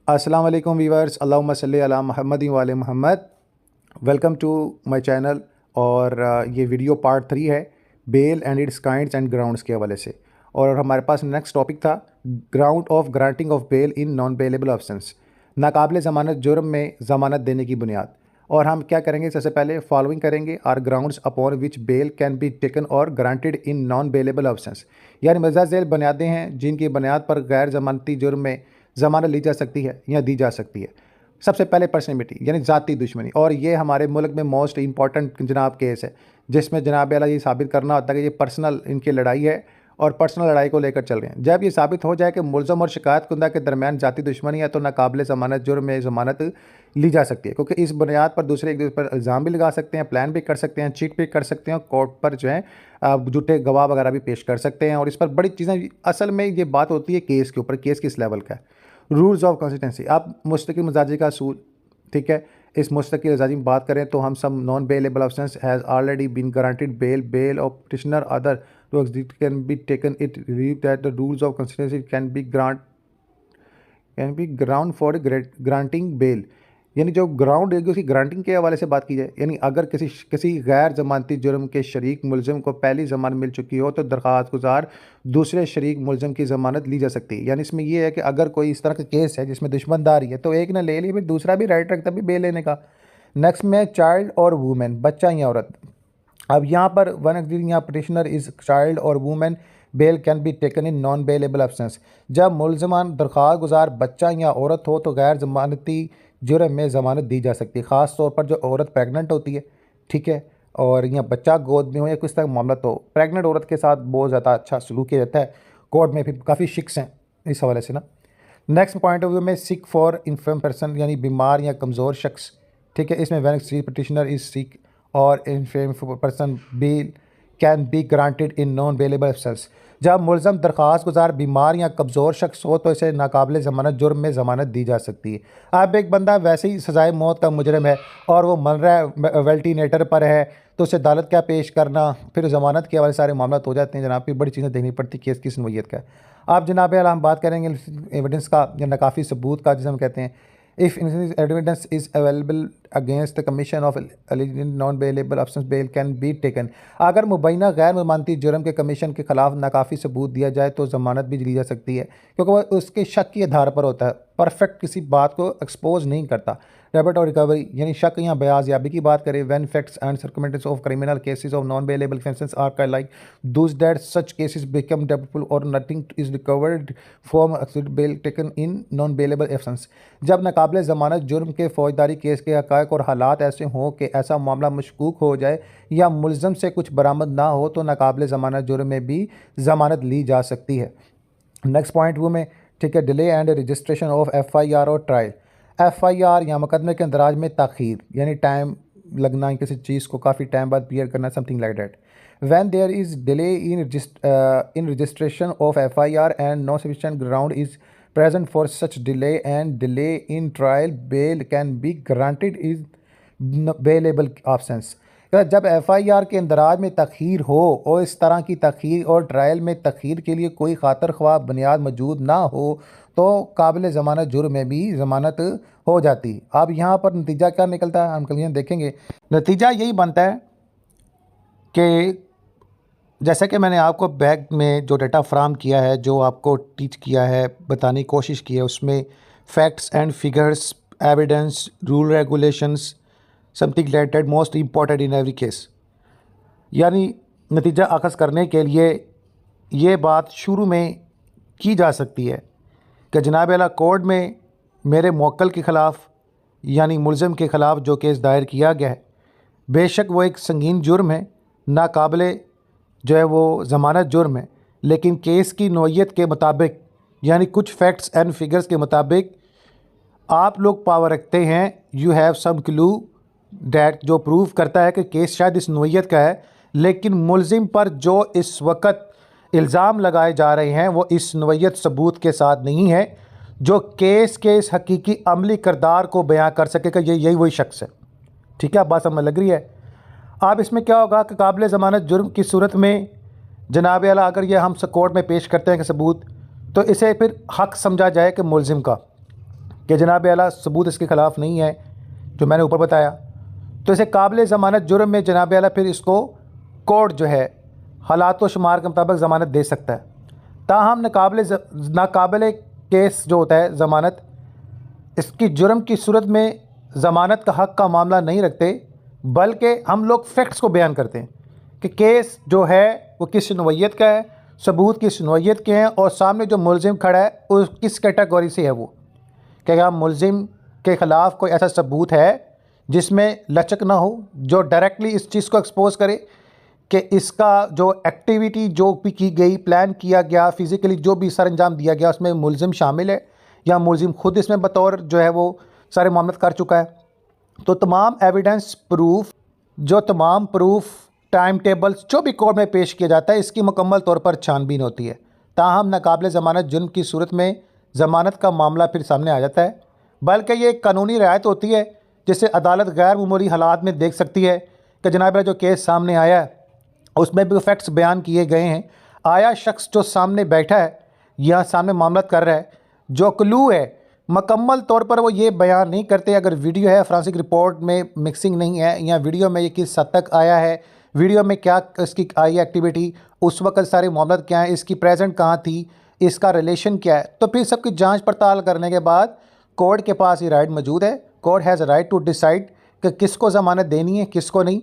अस्सलाम वालेकुम वीवर्स, अल्लाहुम्मा सल्ली अला मुहम्मद वाले Mohammad. Welcome to my channel. और ये वीडियो पार्ट 3 है bail and its kinds and grounds के हवाले से। और हमारे पास नेक्स्ट टॉपिक था ground of granting of bail in non bailable options, नाकाबिल ज़मानत जुर्म में ज़मानत देने की बुनियाद। और हम क्या करेंगे, सबसे पहले फॉलोइंग करेंगे are grounds upon which bail can be taken और granted in non bailable options, यानी मज़ा झेल बुनियादें हैं जिनकी बुनियाद पर गैर ज़मानती जुर्म में ज़मानत ली जा सकती है या दी जा सकती है। सबसे पहले पर्सनैलिटी यानी ज़ाती दुश्मनी, और ये हमारे मुल्क में मोस्ट इंपॉर्टेंट जनाब केस है जिसमें जनाब अला ये साबित करना होता है कि ये पर्सनल इनकी लड़ाई है और पर्सनल लड़ाई को लेकर चल रहे हैं। जब ये साबित हो जाए कि मुलज़म और शिकायत कुंदा के दरमियान ज़ाती दुश्मनी है तो नाकाबिल ज़मानत जुर्म में ज़मानत ली जा सकती है, क्योंकि इस बुनियाद पर दूसरे एक दूसरे पर इल्ज़ाम भी लगा सकते हैं, प्लान भी कर सकते हैं, चीट भी कर सकते हैं, कोर्ट पर जो है झूठे गवाह वगैरह भी पेश कर सकते हैं। और इस पर बड़ी चीज़ें, असल में ये बात होती है केस के ऊपर, केस किस लेवल का है। रूल्स ऑफ कंसिस्टेंसी, अब मुस्तकिल मिजाजी का असूल, ठीक है। इस मुस्तकिल मिजाजी में बात करें तो हम सब non bailable offences has already been guaranteed bail of petitioner other to exit can be taken it reeve that the rules of consistency can be ground for granting bail, यानी जो ग्राउंड है उसकी ग्रांटिंग के हवाले से बात की जाए, यानी अगर किसी गैर जमानती जुर्म के शरीक मुलज़म को पहली ज़मानत मिल चुकी हो तो दरख्वास्त गुजार दूसरे शरीक मुलज़म की ज़मानत ली जा सकती है। यानी इसमें यह है कि अगर कोई इस तरह का केस है जिसमें दुश्मनदारी है तो एक ने ले ली, फिर दूसरा भी राइट रखता भी बेल लेने का। नेक्स्ट में चाइल्ड और वूमेन, बच्चा या औरत। अब यहाँ पर वन यहाँ पिटिशनर इज़ चाइल्ड और women bail can be taken in non bailable offences, जब मुलजमान दरख्वास्त गुजार बच्चा या औरत हो तो गैर ज़मानती जुर्म में ज़मानत दी जा सकती है, ख़ास तौर पर जो औरत प्रेग्नेंट होती है, ठीक है, और यहाँ बच्चा गोद में हो या किस तरह मामला, तो प्रेग्नेंट औरत के साथ बहुत ज़्यादा अच्छा सलूक किया जाता है। कोर्ट में फिर काफ़ी शिक्स हैं इस हवाले से ना। नेक्स्ट पॉइंट ऑफ व्यू में सिक फॉर इन्फर्म पर्सन, यानी बीमार या कमज़ोर शख्स, ठीक है। इसमें when she petitioner is sick और infirm person bail can be granted in non bailable offences, जब मुलज़म दरख्वास्त गुजार बीमार या कमज़ोर शख्स हो तो इसे नाकाबिल ज़मानत जुर्म में ज़मानत दी जा सकती है। अब एक बंदा वैसे ही सज़ाए मौत का मुजरम है और वो मर रहा है, वेल्टिनेटर पर है, तो उसे अदालत क्या पेश करना, फिर ज़मानत के हवाले सारे मामला हो जाते हैं जनाब। फिर बड़ी चीज़ें देखनी पड़ती केस की नोयत का। अब जनाब हम बात करेंगे एविडेंस का या नकाफ़ी सबूत का, जिसे हम कहते हैं if evidence is available against the commission of non bailable offences bail can be taken, अगर मुबैना गैर ममानती जुर्म के कमीशन के खिलाफ नाकाफ़ी सबूत दिया जाए तो ज़मानत भी ली जा सकती है, क्योंकि वह उसके शक के आधार पर होता है, परफेक्ट किसी बात को एक्सपोज नहीं करता। डेबिट और रिकवरी, यानी शक या बयाज़याबी की बात करें, when facts and circumstances of criminal cases of non bailable offences are like those that such cases become doubtful और nothing is recovered from bail taken in non bailable offence, जब नाकाबिल ज़मानत जुर्म के फौजदारी केस के हक़ाइक़ और हालात ऐसे हों कि ऐसा मामला मशकूक हो जाए या मुलज़म से कुछ बरामद ना हो तो नाकाबिल ज़मानत जुर्म में भी ज़मानत ली जा सकती है। नेक्स्ट पॉइंट वो में, ठीक है, delay and registration of FIR और ट्रायल। FIR या मुकदमे के अंदराज में ताख़ीर, यानी टाइम लगना, किसी चीज़ को काफ़ी टाइम बाद क्लियर करना, something like that. When there is delay in registration of FIR and no sufficient ground is present for such delay and delay in trial bail can be granted is bailable options, जब FIR के अंदराज में तख़ीर हो और इस तरह की तख़ीर और trial में तख़ीर के लिए कोई खातर ख्वाह बुनियाद मौजूद ना हो तो काबिल ज़मानत जुर्म में भी ज़मानत हो जाती। अब यहाँ पर नतीजा क्या निकलता है, हम कल देखेंगे। नतीजा यही बनता है कि जैसे कि मैंने आपको बैग में जो डेटा फ्राहम किया है, जो आपको टीच किया है, बताने की कोशिश की है, उसमें facts and figures, evidence, rule regulations, something related most important in every case, यानी नतीजा अखज़ करने के लिए ये बात शुरू में की जा सकती है कि जनाब आला कोर्ट में मेरे मौक्कल के ख़िलाफ़ यानी मुलज़म के ख़िलाफ़ जो केस दायर किया गया है, बेशक वो एक संगीन जुर्म है, नाकाबिले जो है वो ज़मानत जुर्म है, लेकिन केस की नोयत के मुताबिक यानी कुछ फैक्ट्स एंड फिगर्स के मुताबिक आप लोग पावर रखते हैं, you have some clue that, जो प्रूव करता है कि केस शायद इस नोयत का है, लेकिन मुलज़िम पर जो इस वक्त इल्ज़ाम लगाए जा रहे हैं वो इस नोयत सबूत के साथ नहीं है जो केस के इस हकीकी अमली किरदार को बयां कर सकेगा। यही वही शख्स है, ठीक है, बात समझ लग रही है। अब इसमें क्या होगा कि काबिल ज़मानत जुर्म की सूरत में जनाब आला अगर ये हम कोर्ट में पेश करते हैं कि सबूत, तो इसे फिर हक़ समझा जाए कि मुलज़िम का, कि जनाब आला सबूत इसके ख़िलाफ़ नहीं है जो मैंने ऊपर बताया, तो इसे काबिल ज़मानत जुर्म में जनाब आला फिर इसको कोर्ट जो है हालात व शुमार के मुताबिक ज़मानत दे सकता है। ताहम नाकाबिल केस जो होता है ज़मानत, इसकी जुर्म की सूरत में ज़मानत का हक़ का मामला नहीं रखते, बल्कि हम लोग फैक्ट्स को बयान करते हैं कि केस जो है वो किस नौइयत का है, सबूत किस नौइयत के हैं और सामने जो मुलजिम खड़ा है वो किस कैटेगरी से है। वो क्या मुलजिम के ख़िलाफ़ कोई ऐसा सबूत है जिसमें लचक ना हो, जो डायरेक्टली इस चीज़ को एक्सपोज करे कि इसका जो एक्टिविटी जो भी की गई, प्लान किया गया, फ़िज़िकली जो भी सर अंजाम दिया गया उसमें मुलजिम शामिल है या मुलजिम ख़ुद इसमें बतौर जो है वो सारे मामले कर चुका है। तो तमाम एविडेंस प्रूफ, जो तमाम प्रूफ, टाइम टेबल्स जो भी कोर्ट में पेश किया जाता है, इसकी मुकम्मल तौर पर छानबीन होती है। ताहम नाकाबिल ज़मानत जुर्म की सूरत में ज़मानत का मामला फिर सामने आ जाता है, बल्कि ये एक कानूनी रियायत होती है जिसे अदालत गैर मामूली हालात में देख सकती है कि जनाब जो केस सामने आया है उसमें भी फैक्ट्स बयान किए गए हैं। आया शख्स जो सामने बैठा है या सामने मामला कर रहा है, जो क्लू है मुकम्मल तौर पर वो ये बयान नहीं करते। अगर वीडियो है, फ्रांसिक रिपोर्ट में मिक्सिंग नहीं है, या वीडियो में ये किस हद तक आया है, वीडियो में क्या इसकी आई एक्टिविटी, उस वक्त सारे मामला क्या है, इसकी प्रेजेंट कहाँ थी, इसका रिलेशन क्या है, तो फिर सबकी जांच पड़ताल करने के बाद कोर्ट के पास ये राइट मौजूद है। Court has right to decide कि किसको ज़मानत देनी है, किसको नहीं।